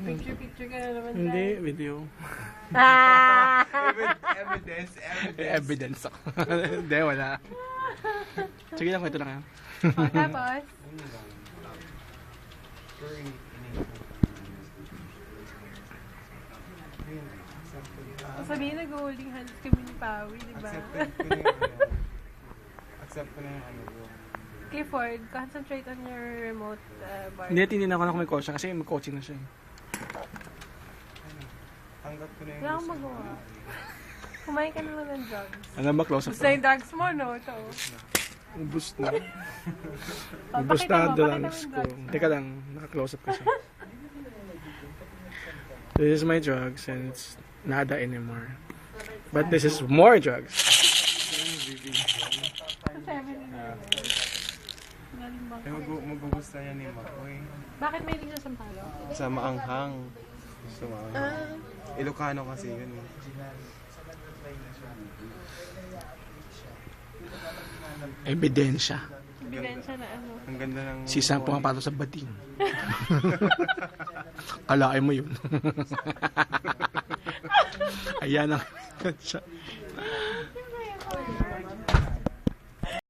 Picture ka na naman. Hindi, video. Evidence ako. Hindi, wala. Sige lang, ito lang yan. O, tapos? Sabihin, nag-holding hands kami ni Pawi, di ba? Accept ko na yung ano bro. Okay, Ford, concentrate on your remote bar. Hindi, tinin ako na kung may coach kasi mag-coaching na siya. Tanggap ko na yung Wala akong magawa. Kumain ka na lang ng drugs. Alam ba, close up Gusto yung drugs mo, no? Ito. Ubus na. Oh, Ubus pakita na mo, ang pakita drugs mo ko. yung drugs. Teka lang, naka-close up kasi. This is my drugs and it's nada anymore. But this is more drugs. Eh, magugusta yan ni Makoy. Bakit may tingnan sa palo? Sa maanghang. Sa maanghang. Ilocano kasi yun. Ebidensya. Ebidensya na ano. Ang ganda ng... Sisang pumapato sa bating. Kalain mo yun. Ayan ang ebidensya.